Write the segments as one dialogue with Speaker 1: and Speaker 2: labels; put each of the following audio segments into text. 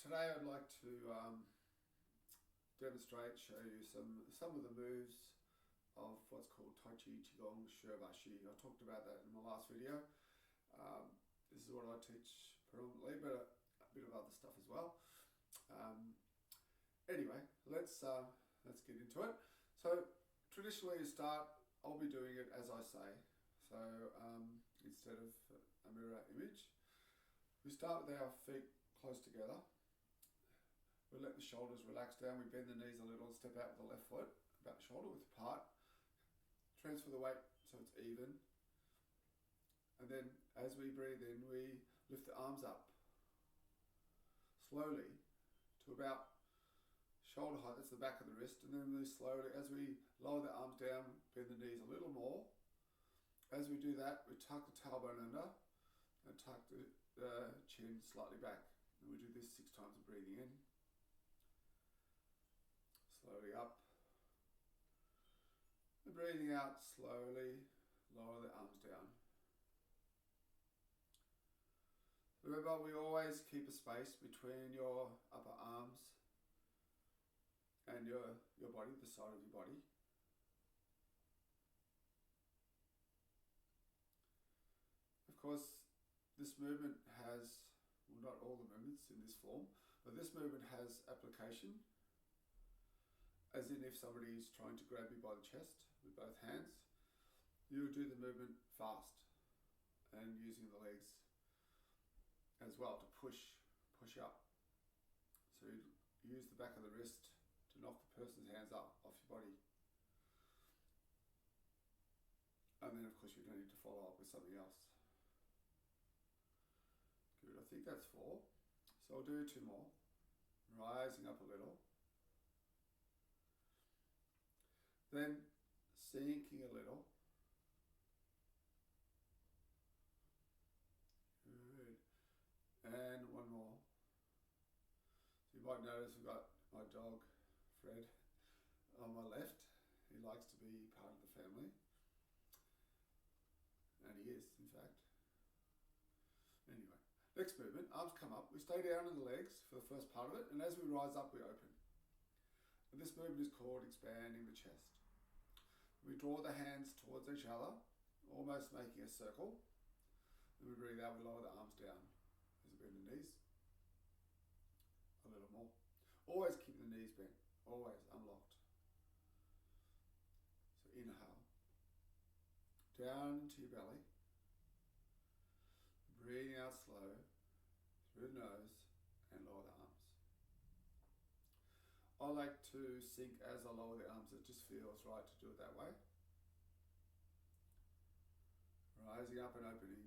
Speaker 1: Today I'd like to demonstrate, show you some of the moves of what's called Tai Chi Qigong Shibashi. I talked about that in my last video. This is what I teach predominantly, but a bit of other stuff as well. Anyway, let's get into it. So traditionally to start, I'll be doing it as I say. So instead of a mirror image, we start with our feet close together. We let the shoulders relax down, we bend the knees a little and step out with the left foot, about the shoulder width apart. Transfer the weight so it's even. And then as we breathe in, we lift the arms up slowly to about shoulder height, that's the back of the wrist, and then we slowly, as we lower the arms down, bend the knees a little more. As we do that, we tuck the tailbone under and tuck the chin slightly back. And we do this 6 times of breathing in. Slowly up. And breathing out slowly, lower the arms down. Remember, we always keep a space between your upper arms and your body, the side of your body. Of course, this movement has, well, not all the movements in this form, but this movement has application, as in if somebody is trying to grab you by the chest with both hands, you do the movement fast and using the legs as well to push up. So you use the back of the wrist to knock the person's hands up off your body. And then of course you don't need to follow up with something else. Good, I think that's 4. So I'll do 2 more. Rising up a little. Then sinking a little. Good. And 1 more. So you might notice we've got my dog, Fred, on my left. He likes to be part of the family. And he is, in fact. Anyway. Next movement, arms come up. We stay down in the legs for the first part of it, and as we rise up, we open. And this movement is called expanding the chest. We draw the hands towards each other, almost making a circle. Then we breathe out, we lower the arms down as we bend the knees. A little more. Always keep the knees bent, always unlocked. So inhale, down into your belly. Breathing out slow through the nose and lower the arms. I like to sink as I lower the arms. It just feels right to do it that way. Rising up and opening.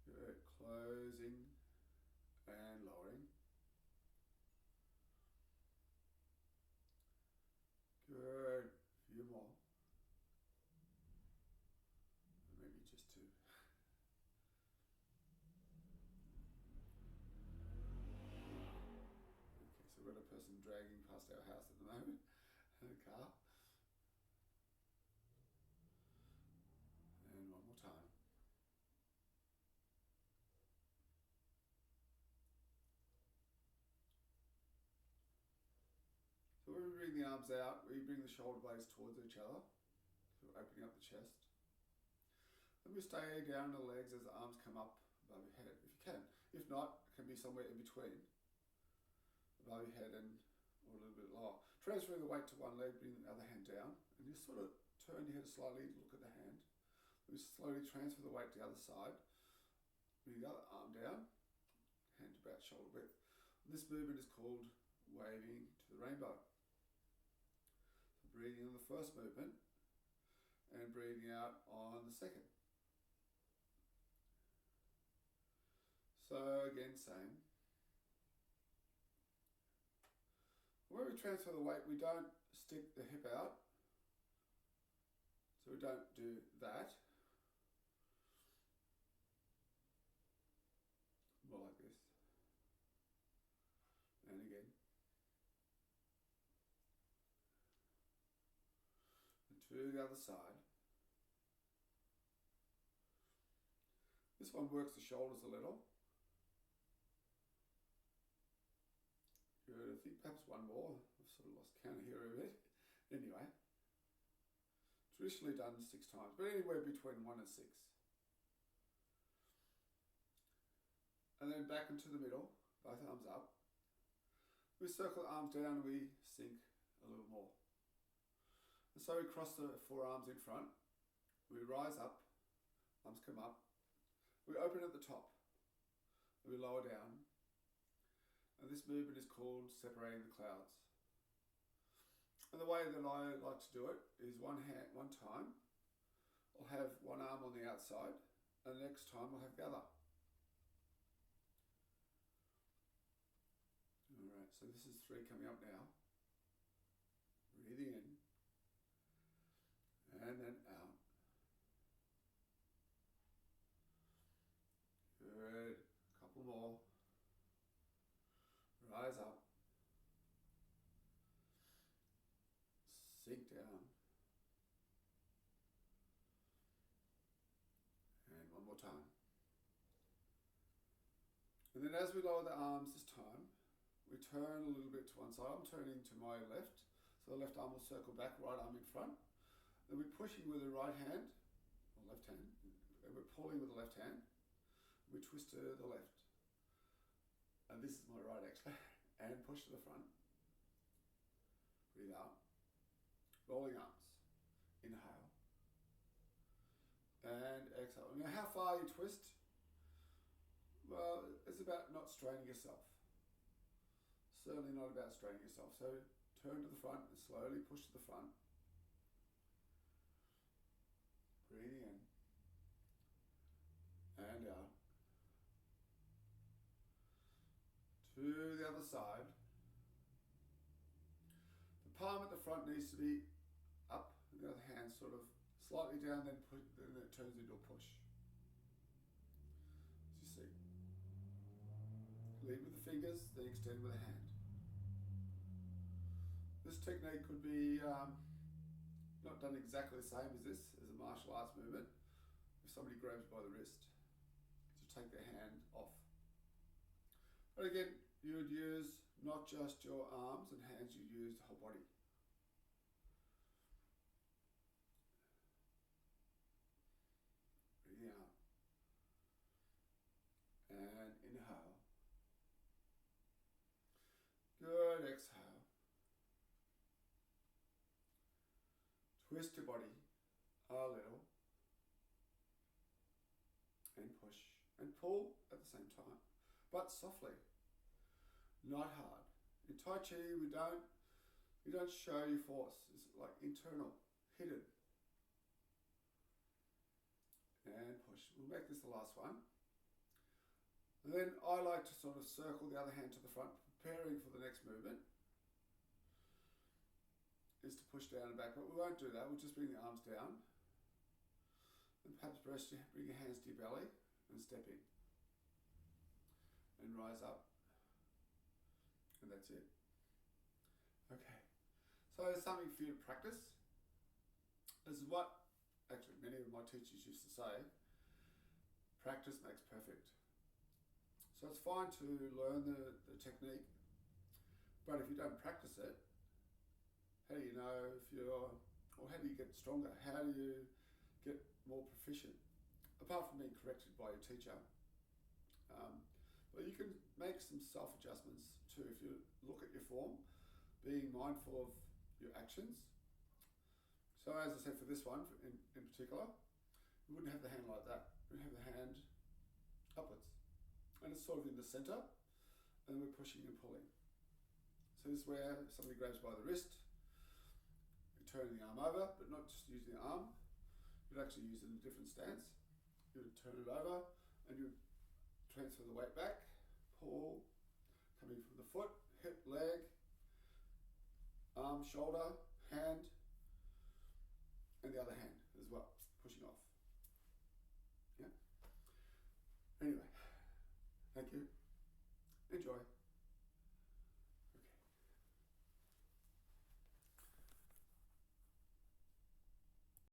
Speaker 1: Good. Closing and lowering. Good. A few more. Maybe just 2. Okay, so we've got a person dragging past our house at the moment, in a car. And 1 more time. So when we bring the arms out, we bring the shoulder blades towards each other, so we're opening up the chest. Then we stay down in the legs as the arms come up above your head, if you can. If not, it can be somewhere in between, above your head and or a little bit lower. Transfer the weight to one leg, bring the other hand down, and just sort of turn your head slightly, look at the hand. We slowly transfer the weight to the other side, bring the other arm down, hand about shoulder width. And this movement is called waving to the rainbow. So breathing on the first movement and breathing out on the second. So again, same. When we transfer the weight, we don't stick the hip out. So we don't do that. More like this. And again. And to the other side. This one works the shoulders a little. Good. I think perhaps one more. I've sort of lost count here a bit. Anyway, traditionally done 6 times, but anywhere between 1 and 6. And then back into the middle, both arms up. We circle the arms down and we sink a little more. And so we cross the forearms in front. We rise up, arms come up. We open at the top. And we lower down. And this movement is called separating the clouds. And the way that I like to do it is one time, I'll have one arm on the outside, and the next time I'll have the other. Alright, so this is 3 coming up now. Breathing in, and then out. Good, couple more. Rise up. Sink down. And one more time. And then as we lower the arms this time, we turn a little bit to one side. I'm turning to my left. So the left arm will circle back, right arm in front. Then we're pushing with the right hand, or left hand, and we're pulling with the left hand. We twist to the left. And this is my right actually. And push to the front. Breathe out. Rolling arms. Inhale. And exhale. Now how far you twist? Well, it's about not straining yourself. Certainly not about straining yourself. So turn to the front and slowly push to the front. Breathing in. And out. To the other side. The palm at the front needs to be up, and the other hand sort of slightly down, then it turns into a push. As you see. Lead with the fingers, then extend with the hand. This technique could be not done exactly the same as this, as a martial arts movement. If somebody grabs by the wrist, to take their hand off. But again, you would use not just your arms and hands, you use the whole body. Breathing out. And inhale. Good, exhale. Twist your body a little. And push. And pull at the same time. But softly. Not hard. In Tai Chi, you don't show your force. It's like internal, hidden. And push. We'll make this the last one. And then I like to sort of circle the other hand to the front, preparing for the next movement. Is to push down and back, but we won't do that. We'll just bring the arms down. And perhaps bring your hands to your belly and step in. And rise up. And that's it. Okay. So there's something for you to practice. This is what actually many of my teachers used to say. Practice makes perfect. So it's fine to learn the technique, but if you don't practice it, how do you know how do you get stronger? How do you get more proficient? Apart from being corrected by your teacher. But you can make some self-adjustments too. If you look at your form, being mindful of your actions. So as I said for this one in particular, you wouldn't have the hand like that. You would have the hand upwards. And it's sort of in the center, and we're pushing and pulling. So this is where somebody grabs by the wrist, you turn the arm over, but not just using the arm, you'd actually use it in a different stance. You would turn it over, and you would transfer the weight back, pull, coming from the foot, hip, leg, arm, shoulder, hand, and the other hand as well, pushing off. Yeah? Anyway, thank you.